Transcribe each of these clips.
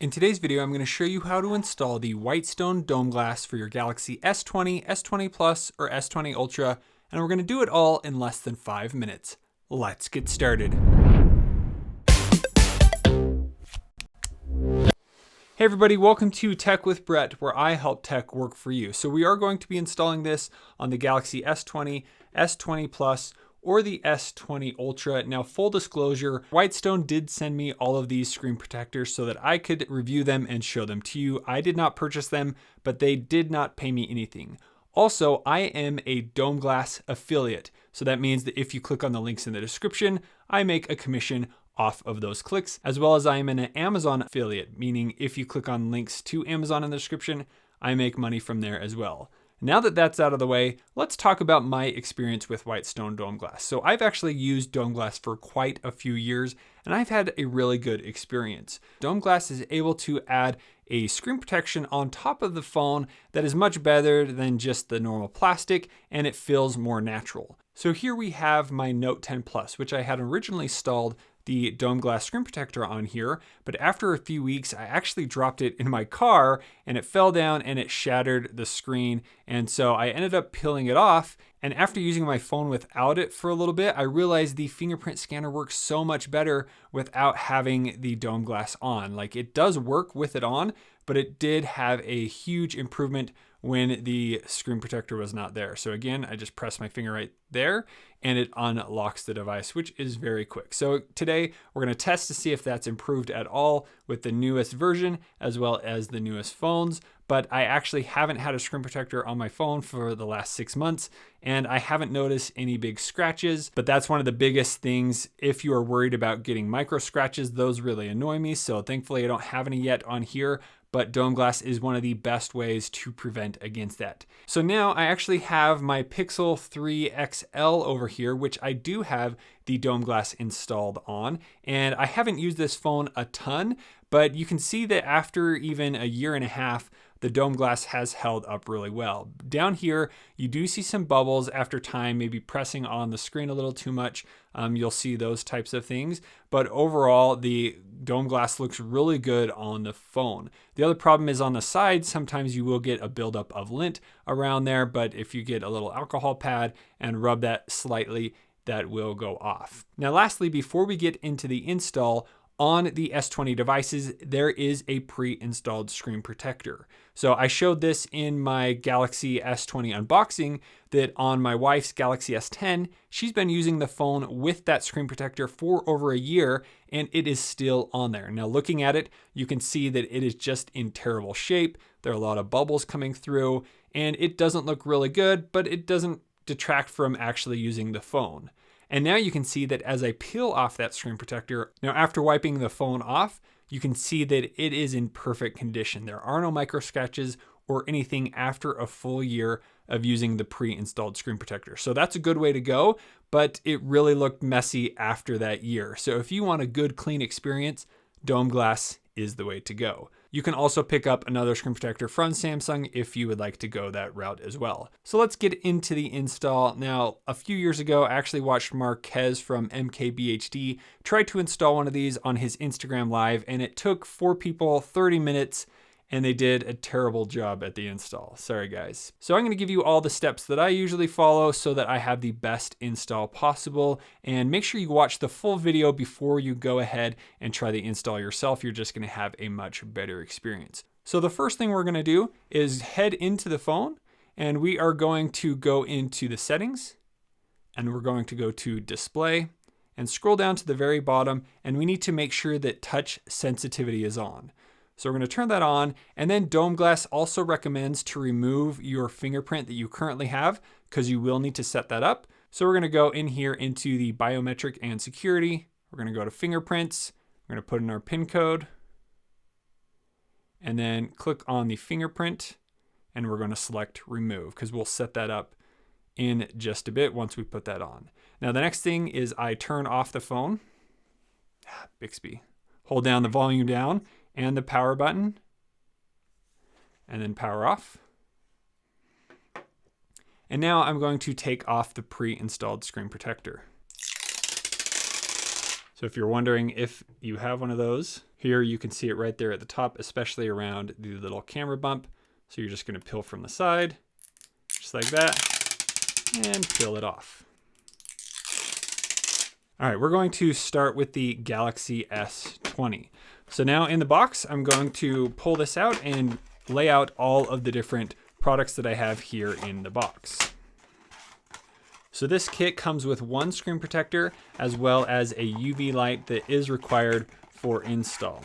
In today's video, I'm going to show you how to install the Whitestone Dome Glass for your Galaxy S20, S20 Plus, or S20 Ultra, and we're going to do it all in less than 5 minutes. Let's get started. Hey everybody, welcome to Tech with Brett, where I help tech work for you. So we are going to be installing this on the Galaxy S20, S20 Plus, or the S20 Ultra. Now, full disclosure, Whitestone did send me all of these screen protectors so that I could review them and show them to you. I did not purchase them, but they did not pay me anything. Also, I am a Dome Glass affiliate. So that means that if you click on the links in the description, I make a commission off of those clicks, as well as I am an Amazon affiliate, meaning if you click on links to Amazon in the description, I make money from there as well. Now that that's out of the way, let's talk about my experience with Whitestone Dome Glass. So I've actually used Dome Glass for quite a few years, and I've had a really good experience. Dome Glass is able to add a screen protection on top of the phone that is much better than just the normal plastic, and it feels more natural. So here we have my Note 10 Plus, which I had originally installed the Dome Glass screen protector on here, but after a few weeks, I actually dropped it in my car and it fell down and it shattered the screen. And so I ended up peeling it off. And after using my phone without it for a little bit, I realized the fingerprint scanner works so much better without having the Dome Glass on. Like, it does work with it on, but it did have a huge improvement when the screen protector was not there. So again, I just press my finger right there and it unlocks the device, which is very quick. So today we're gonna test to see if that's improved at all with the newest version as well as the newest phones. But I actually haven't had a screen protector on my phone for the last 6 months, and I haven't noticed any big scratches, but that's one of the biggest things. If you are worried about getting micro scratches, those really annoy me. So thankfully I don't have any yet on here, but Dome Glass is one of the best ways to prevent against that. So now I actually have my Pixel 3 XL over here, which I do have the Dome Glass installed on, and I haven't used this phone a ton, but you can see that after even a year and a half, the Dome Glass has held up really well. Down here, you do see some bubbles after time, maybe pressing on the screen a little too much. You'll see those types of things, but overall, the Dome Glass looks really good on the phone. The other problem is on the side, sometimes you will get a buildup of lint around there, but if you get a little alcohol pad and rub that slightly, that will go off. Now, lastly, before we get into the install, on the S20 devices, there is a pre-installed screen protector. So I showed this in my Galaxy S20 unboxing that on my wife's Galaxy S10, she's been using the phone with that screen protector for over a year and it is still on there. Now looking at it, you can see that it is just in terrible shape. There are a lot of bubbles coming through and it doesn't look really good, but it doesn't detract from actually using the phone. And now you can see that as I peel off that screen protector, now after wiping the phone off, you can see that it is in perfect condition. There are no micro scratches or anything after a full year of using the pre-installed screen protector. So that's a good way to go, but it really looked messy after that year. So if you want a good, clean experience, Dome Glass is the way to go. You can also pick up another screen protector from Samsung if you would like to go that route as well. So let's get into the install. Now, a few years ago, I actually watched Marquez from MKBHD try to install one of these on his Instagram Live, and it took 4 people 30 minutes, and they did a terrible job at the install. Sorry guys. So I'm gonna give you all the steps that I usually follow so that I have the best install possible, and make sure you watch the full video before you go ahead and try the install yourself. You're just gonna have a much better experience. So the first thing we're gonna do is head into the phone, and we are going to go into the settings, and we're going to go to display, and scroll down to the very bottom, and we need to make sure that touch sensitivity is on. So we're going to turn that on, and then Dome Glass also recommends to remove your fingerprint that you currently have because you will need to set that up. So we're going to go in here into the biometric and security. We're going to go to fingerprints. We're going to put in our PIN code and then click on the fingerprint, and we're going to select remove because we'll set that up in just a bit once we put that on. Now the next thing is I turn off the phone. Bixby. Hold down the volume down and the power button, and then power off. And now I'm going to take off the pre-installed screen protector. So if you're wondering if you have one of those, Here you can see it right there at the top, especially around the little camera bump. So you're just going to peel from the side, just like that, and peel it off. All right, we're going to start with the Galaxy S20. So now in the box, I'm going to pull this out and lay out all of the different products that I have here in the box. So this kit comes with one screen protector as well as a UV light that is required for install.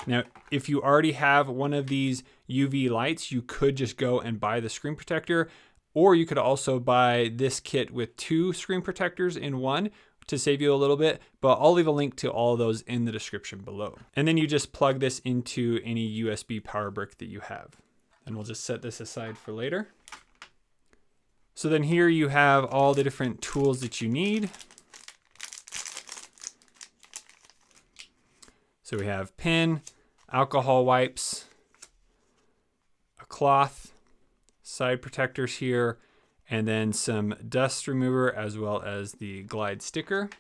Now, if you already have one of these UV lights, you could just go and buy the screen protector, or you could also buy this kit with 2 screen protectors in one to save you a little bit, but I'll leave a link to all of those in the description below. And then you just plug this into any USB power brick that you have. And we'll just set this aside for later. So then here you have all the different tools that you need. So we have pin, alcohol wipes, a cloth, side protectors here, and then some dust remover as well as the glide sticker.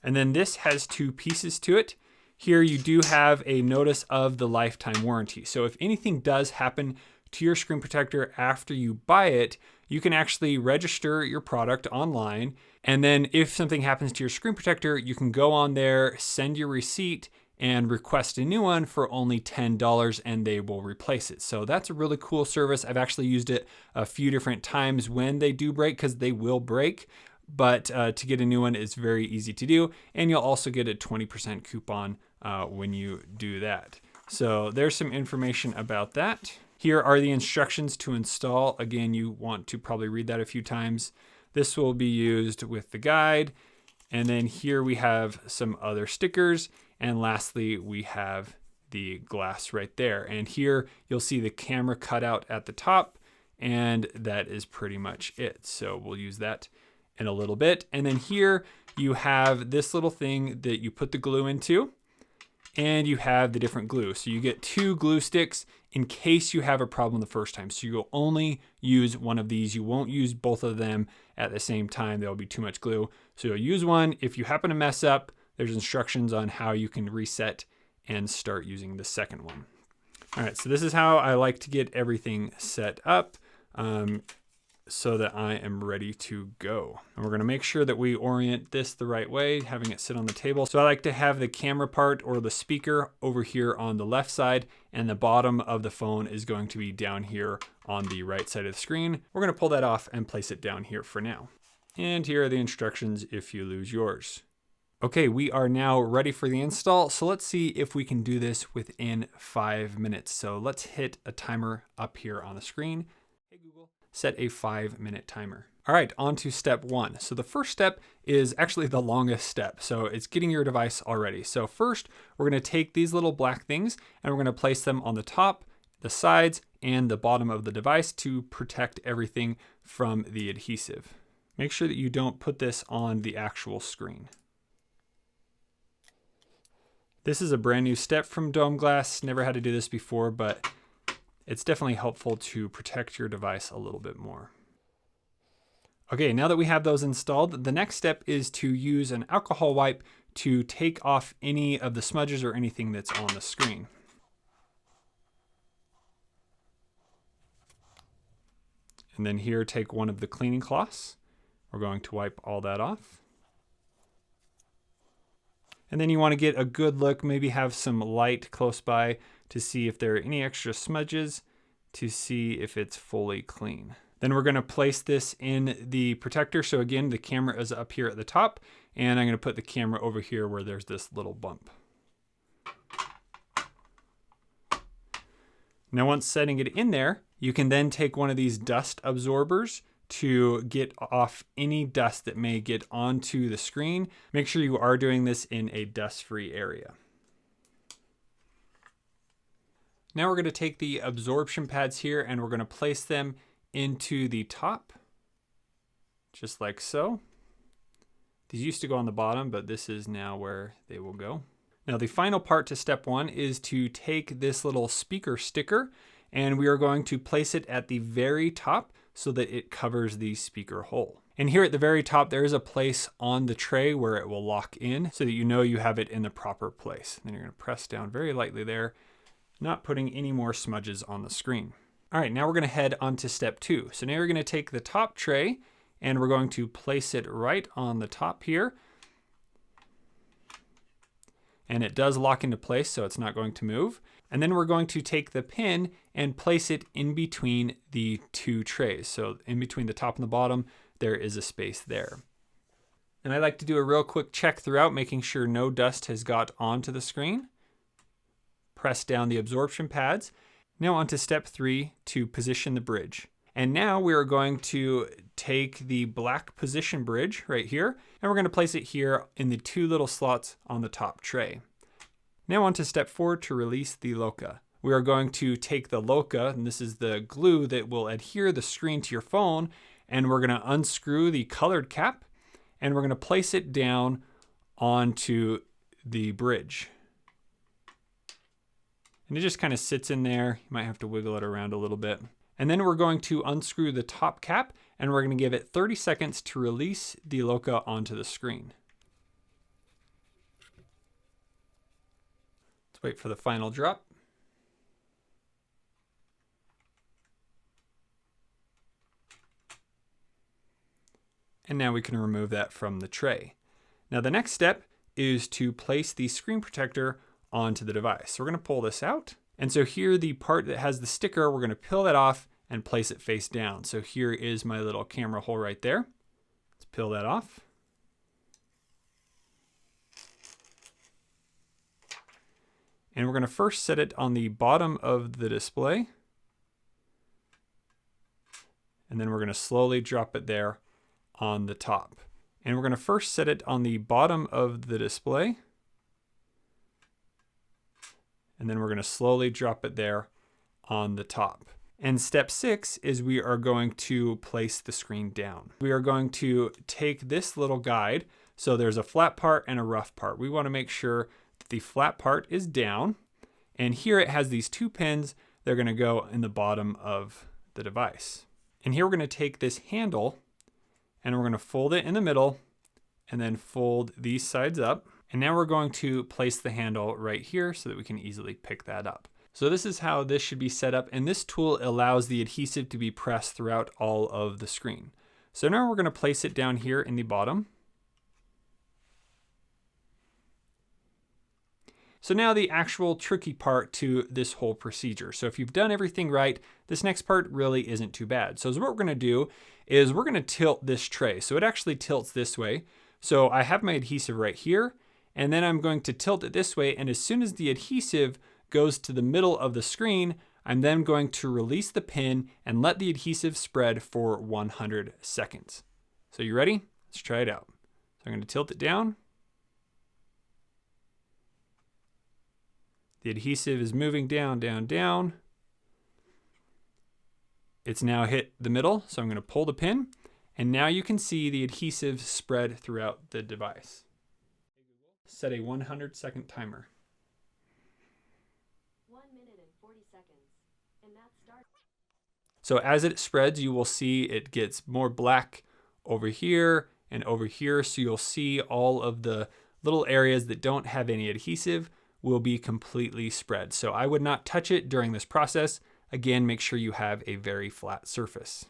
And then this has 2 pieces to it. Here you do have a notice of the lifetime warranty. So if anything does happen to your screen protector after you buy it, you can actually register your product online. And then if something happens to your screen protector, you can go on there, send your receipt, and request a new one for only $10 and they will replace it. So that's a really cool service. I've actually used it a few different times when they do break, because they will break. But to get a new one is very easy to do. And you'll also get a 20% coupon when you do that. So there's some information about that. Here are the instructions to install. Again, you want to probably read that a few times. This will be used with the guide. And then here we have some other stickers. And lastly, we have the glass right there. And here you'll see the camera cut out at the top. And that is pretty much it. So we'll use that in a little bit. And then here you have this little thing that you put the glue into. And you have the different glue. So you get 2 glue sticks in case you have a problem the first time. So you'll only use one of these. You won't use both of them at the same time. There'll be too much glue. So you'll use one. If you happen to mess up, there's instructions on how you can reset and start using the second one. All right, so this is how I like to get everything set up so that I am ready to go. And we're gonna make sure that we orient this the right way, having it sit on the table. So I like to have the camera part or the speaker over here on the left side, and the bottom of the phone is going to be down here on the right side of the screen. We're gonna pull that off and place it down here for now. And here are the instructions if you lose yours. Okay, we are now ready for the install. So let's see if we can do this within 5 minutes. So let's hit a timer up here on the screen. Hey Google, set a 5-minute timer. All right, on to step 1. So the first step is actually the longest step. So it's getting your device all ready. So first, we're gonna take these little black things and we're gonna place them on the top, the sides, and the bottom of the device to protect everything from the adhesive. Make sure that you don't put this on the actual screen. This is a brand new step from Dome Glass. Never had to do this before, but it's definitely helpful to protect your device a little bit more. Okay, now that we have those installed, the next step is to use an alcohol wipe to take off any of the smudges or anything that's on the screen. And then here, take one of the cleaning cloths. We're going to wipe all that off. And then you want to get a good look, maybe have some light close by to see if there are any extra smudges, to see if it's fully clean. Then we're going to place this in the protector. So again, the camera is up here at the top, and I'm going to put the camera over here where there's this little bump. Now once setting it in there, you can then take one of these dust absorbers to get off any dust that may get onto the screen. Make sure you are doing this in a dust-free area. Now we're going to take the absorption pads here and we're going to place them into the top, just like so. These used to go on the bottom, but this is now where they will go. Now the final part to step 1 is to take this little speaker sticker and we are going to place it at the very top so that it covers the speaker hole. And here at the very top, there is a place on the tray where it will lock in so that you know you have it in the proper place. Then you're going to press down very lightly there, not putting any more smudges on the screen. All right, now we're going to head on to step 2. So now we're going to take the top tray and we're going to place it right on the top here. And it does lock into place, so it's not going to move. And then we're going to take the pin and place it in between the two trays. So in between the top and the bottom, there is a space there. And I like to do a real quick check throughout, making sure no dust has got onto the screen. Press down the absorption pads. Now on to step 3 to position the bridge. And now we are going to take the black position bridge right here, and we're going to place it here in the 2 little slots on the top tray. Now on to step 4 to release the Loca. We are going to take the Loca, and this is the glue that will adhere the screen to your phone, and we're going to unscrew the colored cap, and we're going to place it down onto the bridge. And it just kind of sits in there. You might have to wiggle it around a little bit. And then we're going to unscrew the top cap and we're going to give it 30 seconds to release the Loca onto the screen. Let's wait for the final drop. And now we can remove that from the tray. Now the next step is to place the screen protector onto the device. So we're going to pull this out. And so here, the part that has the sticker, we're going to peel that off and place it face down. So here is my little camera hole right there. Let's peel that off. And we're going to first set it on the bottom of the display. And then we're going to slowly drop it there on the top. And we're going to first set it on the bottom of the display. And then we're going to slowly drop it there on the top. And step 6 is we are going to place the screen down. We are going to take this little guide. So there's a flat part and a rough part. We want to make sure that the flat part is down. And here it has these 2 pins. They're going to go in the bottom of the device. And here we're going to take this handle and we're going to fold it in the middle and then fold these sides up. And now we're going to place the handle right here so that we can easily pick that up. So this is how this should be set up. And this tool allows the adhesive to be pressed throughout all of the screen. So now we're going to place it down here in the bottom. So now the actual tricky part to this whole procedure. So if you've done everything right, this next part really isn't too bad. So what we're going to do is we're going to tilt this tray. So it actually tilts this way. So I have my adhesive right here. And then I'm going to tilt it this way. And as soon as the adhesive goes to the middle of the screen, I'm then going to release the pin and let the adhesive spread for 100 seconds. So you ready? Let's try it out. So I'm going to tilt it down. The adhesive is moving down, down, down. It's now hit the middle. So I'm going to pull the pin. And now you can see the adhesive spread throughout the device. Set a 100-second timer. 1 minute and 40 seconds. And that starts. So as it spreads, you will see it gets more black over here and over here. So you'll see all of the little areas that don't have any adhesive will be completely spread. So I would not touch it during this process. Again, make sure you have a very flat surface.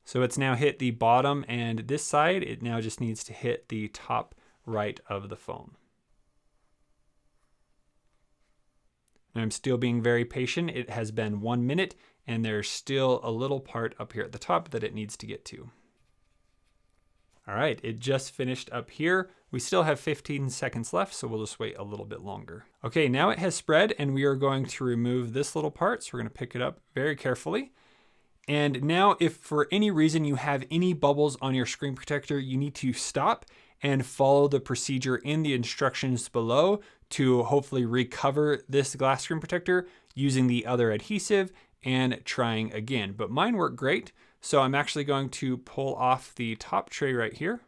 So it's now hit the bottom and this side, it now just needs to hit the top right of the phone. And I'm still being very patient. It has been 1 minute and there's still a little part up here at the top that it needs to get to. All right, it just finished up here. We still have 15 seconds left, so we'll just wait a little bit longer. Okay, now it has spread and we are going to remove this little part. So we're gonna pick it up very carefully. And now if for any reason you have any bubbles on your screen protector, you need to stop and follow the procedure in the instructions below to hopefully recover this glass screen protector using the other adhesive and trying again. But mine worked great. So I'm actually going to pull off the top tray right here.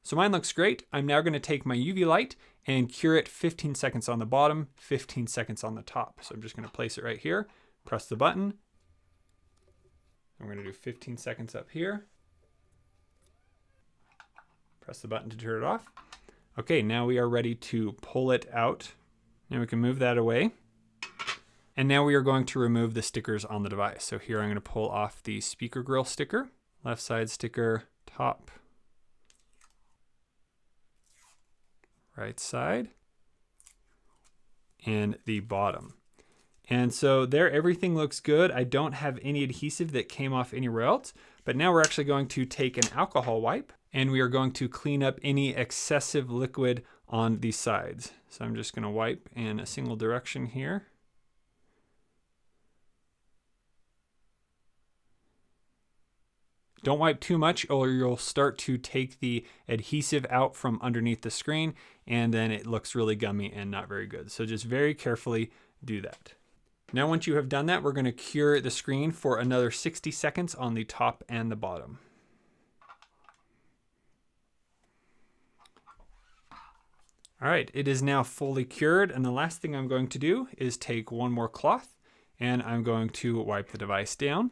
So mine looks great. I'm now going to take my UV light and cure it 15 seconds on the bottom, 15 seconds on the top. So I'm just going to place it right here, press the button, I'm going to do 15 seconds up here. Press the button to turn it off. Okay, now we are ready to pull it out. Now we can move that away. And now we are going to remove the stickers on the device. So here I'm going to pull off the speaker grill sticker, left side sticker, top, right side, and the bottom. And so there, everything looks good. I don't have any adhesive that came off anywhere else, but now we're actually going to take an alcohol wipe and we are going to clean up any excessive liquid on the sides. So I'm just going to wipe in a single direction here. Don't wipe too much or you'll start to take the adhesive out from underneath the screen and then it looks really gummy and not very good. So just very carefully do that. Now once you have done that, we're going to cure the screen for another 60 seconds on the top and the bottom. All right, it is now fully cured, and the last thing I'm going to do is take one more cloth and I'm going to wipe the device down.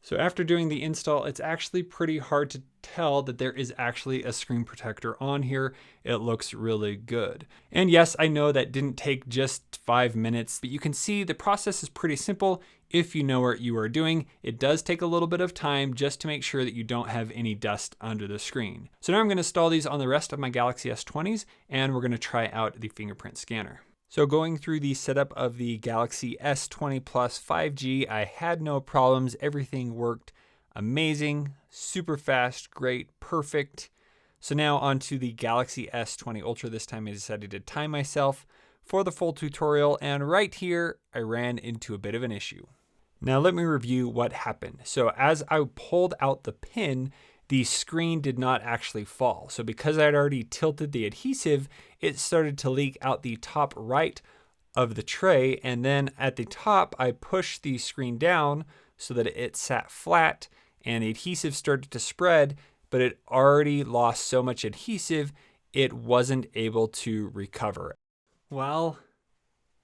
So after doing the install, it's actually pretty hard to tell that there is actually a screen protector on here. It looks really good. And yes, I know that didn't take just 5 minutes, but you can see the process is pretty simple if you know what you are doing. It does take a little bit of time just to make sure that you don't have any dust under the screen. So now I'm going to install these on the rest of my Galaxy S20s, and we're going to try out the fingerprint scanner. So going through the setup of the Galaxy S20 Plus 5G, I had no problems. Everything worked amazing, super fast, great, perfect. So now onto the Galaxy S20 Ultra. This time I decided to time myself for the full tutorial, and right here I ran into a bit of an issue. Now let me review what happened. So as I pulled out the pin, the screen did not actually fall. So because I'd already tilted the adhesive, it started to leak out the top right of the tray. And then at the top, I pushed the screen down so that it sat flat and the adhesive started to spread, but it already lost so much adhesive, it wasn't able to recover. Well,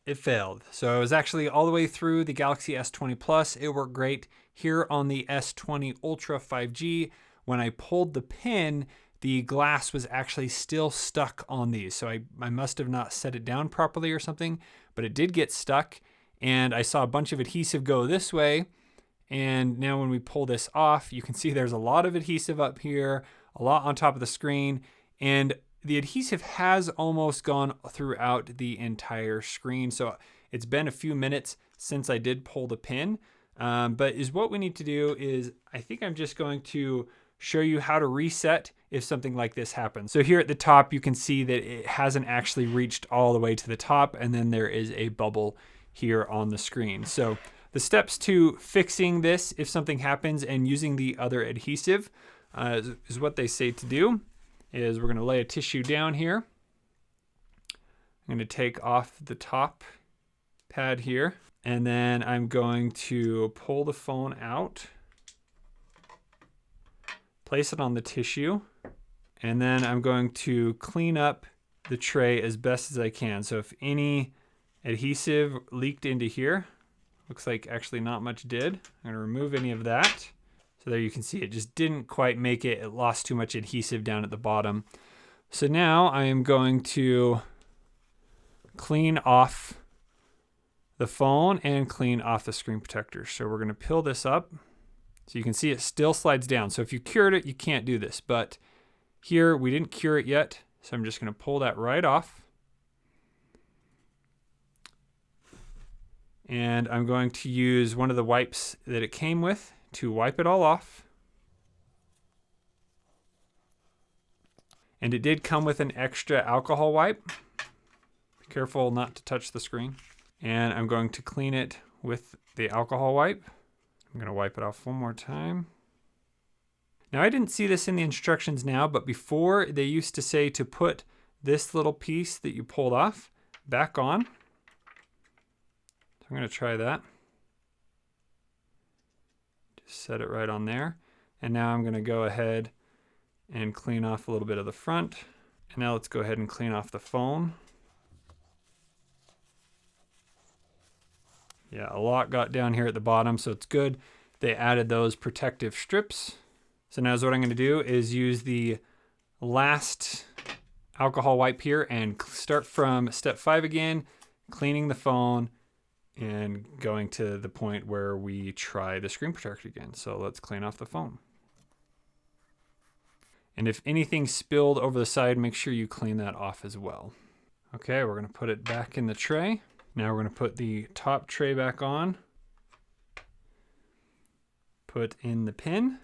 it failed. So I was actually all the way through the Galaxy S20 Plus. It worked great. Here on the S20 Ultra 5G, when I pulled the pin, the glass was actually still stuck on these. So I must have not set it down properly or something, but it did get stuck. And I saw a bunch of adhesive go this way. And now when we pull this off, you can see there's a lot of adhesive up here, a lot on top of the screen. And the adhesive has almost gone throughout the entire screen. So it's been a few minutes since I did pull the pin. But what we need to do is, I think I'm just going to show you how to reset if something like this happens. So here at the top, you can see that it hasn't actually reached all the way to the top, and then there is a bubble here on the screen. So the steps to fixing this if something happens and using the other adhesive is what they say to do, is we're gonna lay a tissue down here. I'm gonna take off the top pad here, and then I'm going to pull the phone out, place it on the tissue, and then I'm going to clean up the tray as best as I can. So if any adhesive leaked into here, looks like actually not much did. I'm gonna remove any of that. So there you can see it just didn't quite make it. It lost too much adhesive down at the bottom. So now I am going to clean off the phone and clean off the screen protector. So we're gonna peel this up. So you can see it still slides down. So if you cured it, you can't do this. But here we didn't cure it yet. So I'm just gonna pull that right off. And I'm going to use one of the wipes that it came with to wipe it all off. And it did come with an extra alcohol wipe. Be careful not to touch the screen. And I'm going to clean it with the alcohol wipe. I'm going to wipe it off one more time. Now I didn't see this in the instructions now, but before they used to say to put this little piece that you pulled off back on. So I'm going to try that. Just set it right on there. And now I'm going to go ahead and clean off a little bit of the front. And now let's go ahead and clean off the phone. Yeah, a lot got down here at the bottom, so it's good. They added those protective strips. So now what I'm gonna do is use the last alcohol wipe here and start from step 5 again, cleaning the phone and going to the point where we try the screen protector again. So let's clean off the phone. And if anything spilled over the side, make sure you clean that off as well. Okay, we're gonna put it back in the tray. Now we're gonna put the top tray back on. Put in the pin.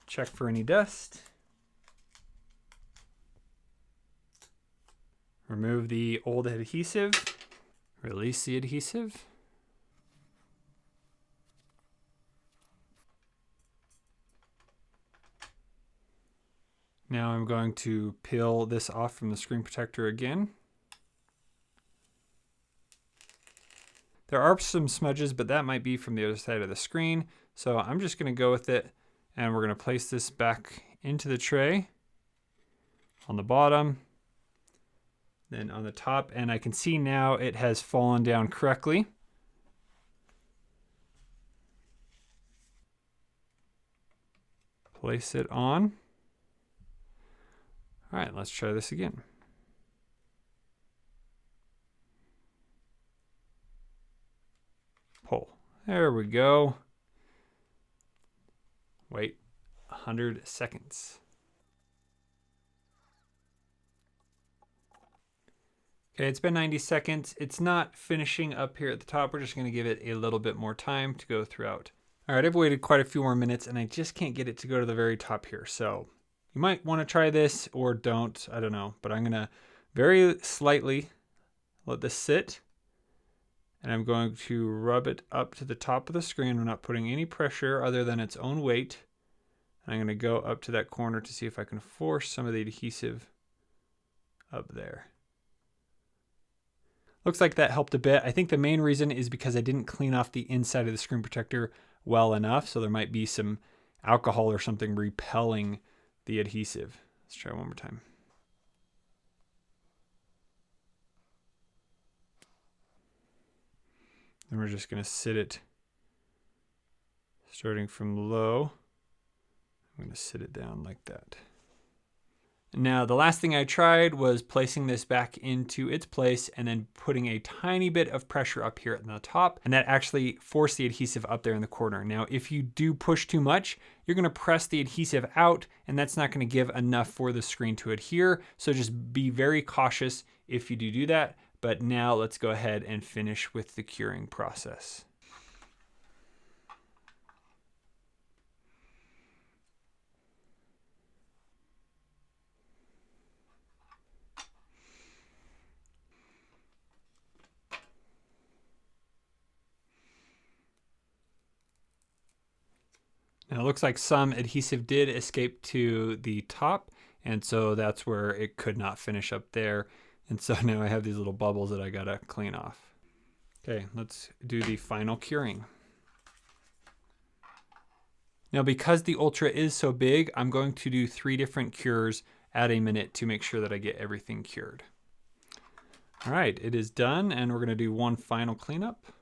Check for any dust. Remove the old adhesive. Release the adhesive. Now I'm going to peel this off from the screen protector again. There are some smudges, but that might be from the other side of the screen. So I'm just gonna go with it, and we're gonna place this back into the tray on the bottom, then on the top, and I can see now it has fallen down correctly. Place it on. All right, let's try this again. Pull. There we go. Wait 100 seconds. Okay, it's been 90 seconds. It's not finishing up here at the top. We're just gonna give it a little bit more time to go throughout. All right, I've waited quite a few more minutes and I just can't get it to go to the very top here. So you might wanna try this or don't, I don't know. But I'm gonna very slightly let this sit. And I'm going to rub it up to the top of the screen. I'm not putting any pressure other than its own weight. And I'm gonna go up to that corner to see if I can force some of the adhesive up there. Looks like that helped a bit. I think the main reason is because I didn't clean off the inside of the screen protector well enough. So there might be some alcohol or something repelling the adhesive. Let's try one more time. And we're just gonna sit it starting from low. I'm gonna sit it down like that. Now, the last thing I tried was placing this back into its place and then putting a tiny bit of pressure up here at the top, and that actually forced the adhesive up there in the corner. Now, if you do push too much, you're gonna press the adhesive out, and that's not gonna give enough for the screen to adhere. So just be very cautious if you do that. But now let's go ahead and finish with the curing process. Now it looks like some adhesive did escape to the top, and so that's where it could not finish up there. And so now I have these little bubbles that I gotta clean off. Okay, let's do the final curing. Now because the Ultra is so big, I'm going to do 3 different cures at a minute to make sure that I get everything cured. All right, it is done, and we're gonna do one final cleanup.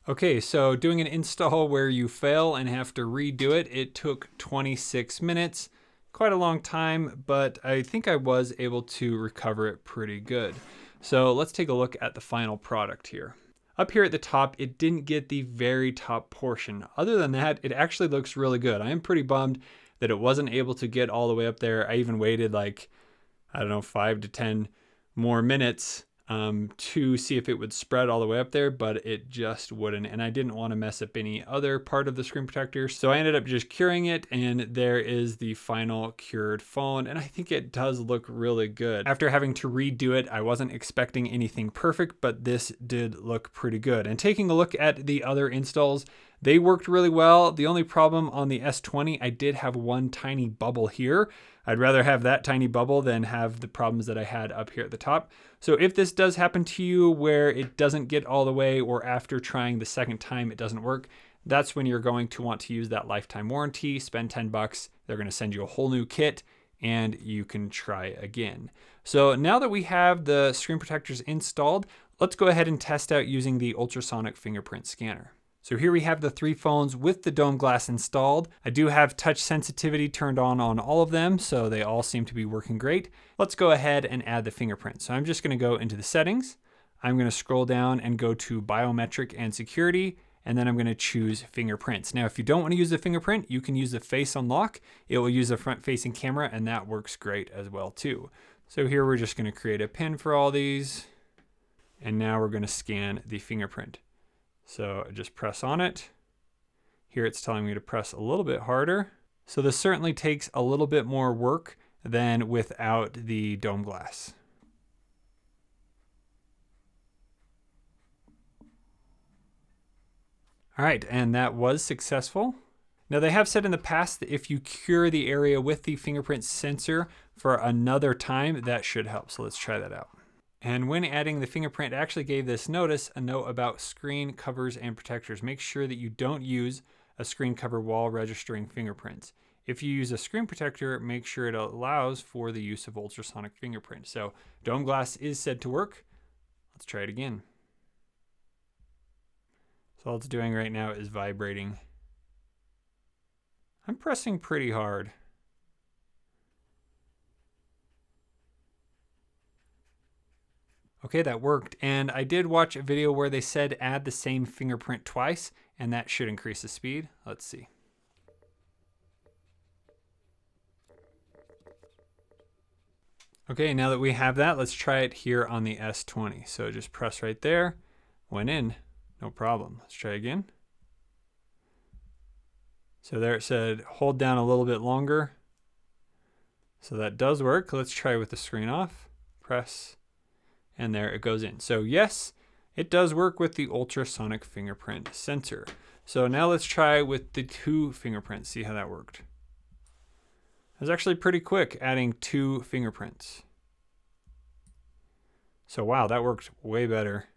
Okay, so doing an install where you fail and have to redo it, it took 26 minutes. Quite a long time, but I think I was able to recover it pretty good. So let's take a look at the final product here. Up here at the top, it didn't get the very top portion. Other than that, it actually looks really good. I am pretty bummed that it wasn't able to get all the way up there. I even waited like, I don't know, 5 to 10 more minutes to see if it would spread all the way up there, but it just wouldn't. And I didn't want to mess up any other part of the screen protector. So I ended up just curing it, and there is the final cured phone. And I think it does look really good. After having to redo it, I wasn't expecting anything perfect, but this did look pretty good. And taking a look at the other installs, they worked really well. The only problem on the S20, I did have one tiny bubble here. I'd rather have that tiny bubble than have the problems that I had up here at the top. So if this does happen to you where it doesn't get all the way, or after trying the second time it doesn't work, that's when you're going to want to use that lifetime warranty. Spend 10 bucks. They're going to send you a whole new kit and you can try again. So now that we have the screen protectors installed, Let's go ahead and test out using the ultrasonic fingerprint scanner. So here we have the 3 phones with the dome glass installed. I do have touch sensitivity turned on all of them, so they all seem to be working great. Let's go ahead and add the fingerprint. So I'm just gonna go into the settings. I'm gonna scroll down and go to biometric and security, and then I'm gonna choose fingerprints. Now, if you don't wanna use the fingerprint, you can use the face unlock. It will use a front facing camera, and that works great as well too. So here we're just gonna create a pin for all these, and now we're gonna scan the fingerprint. So I just press on it. Here it's telling me to press a little bit harder. So this certainly takes a little bit more work than without the dome glass. All right, and that was successful. Now they have said in the past that if you cure the area with the fingerprint sensor for another time, that should help. So let's try that out. And when adding the fingerprint, it actually gave this notice a note about screen covers and protectors. Make sure that you don't use a screen cover while registering fingerprints. If you use a screen protector, make sure it allows for the use of ultrasonic fingerprint. So dome glass is said to work. Let's try it again. So all it's doing right now is vibrating. I'm pressing pretty hard. Okay, that worked. And I did watch a video where they said add the same fingerprint twice, and that should increase the speed. Let's see. Okay, now that we have that, let's try it here on the S20. So just press right there, went in, no problem. Let's try again. So there it said hold down a little bit longer. So that does work. Let's try with the screen off, press, and there it goes in. So yes, it does work with the ultrasonic fingerprint sensor. So now let's try with the 2 fingerprints, see how that worked. It was actually pretty quick adding 2 fingerprints. So wow, that worked way better.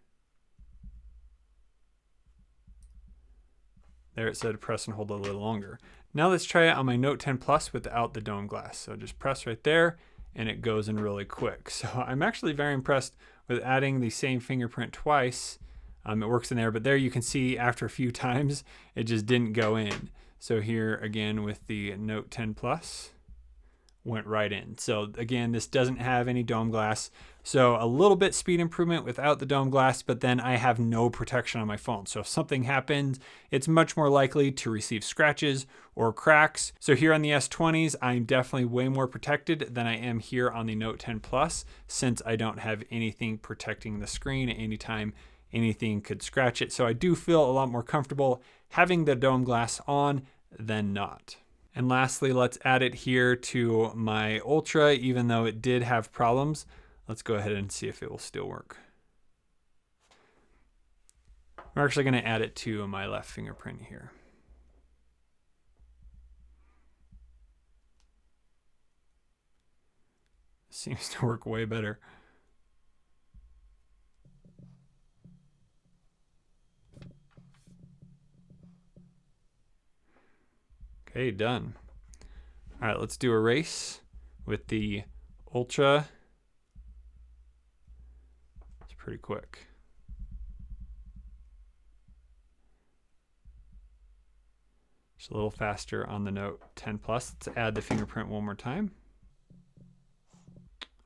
There it said press and hold a little longer. Now let's try it on my Note 10 Plus without the dome glass. So just press right there and it goes in really quick. So I'm actually very impressed with adding the same fingerprint twice. It works in there, but there you can see after a few times, it just didn't go in. So here again with the Note 10 Plus, went right in. So again, this doesn't have any dome glass. So a little bit speed improvement without the dome glass, but then I have no protection on my phone. So if something happens, it's much more likely to receive scratches or cracks. So here on the S20s, I'm definitely way more protected than I am here on the Note 10 Plus, since I don't have anything protecting the screen anytime anything could scratch it. So I do feel a lot more comfortable having the dome glass on than not. And lastly, let's add it here to my Ultra, even though it did have problems. Let's go ahead and see if it will still work. We're actually going to add it to my left fingerprint here. Seems to work way better. Okay, done. All right, let's do erase with the Ultra. It's pretty quick. Just a little faster on the Note 10 Plus. Let's add the fingerprint one more time.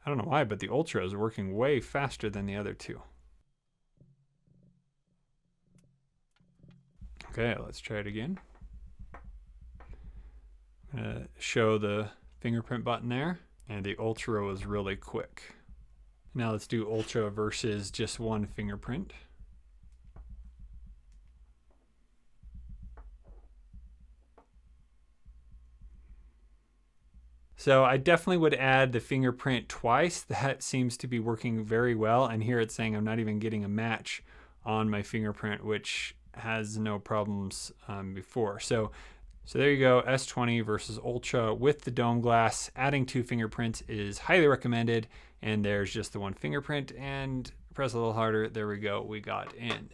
I don't know why, but the Ultra is working way faster than the other 2. Okay, let's try it again. I'm gonna show the fingerprint button there, and the Ultra was really quick. Now let's do Ultra versus just one fingerprint. So I definitely would add the fingerprint twice. That seems to be working very well. And here it's saying I'm not even getting a match on my fingerprint, which has no problems before. So there you go, S20 versus Ultra with the dome glass. Adding 2 fingerprints is highly recommended. And there's just the 1 fingerprint, and press a little harder. There we go, we got in.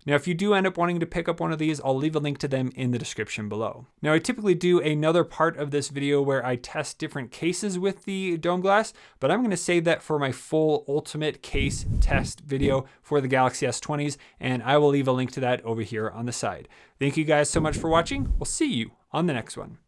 Now, if you do end up wanting to pick up one of these, I'll leave a link to them in the description below. Now, I typically do another part of this video where I test different cases with the Dome Glass, but I'm gonna save that for my full ultimate case test video for the Galaxy S20s, and I will leave a link to that over here on the side. Thank you guys so much for watching. We'll see you on the next one.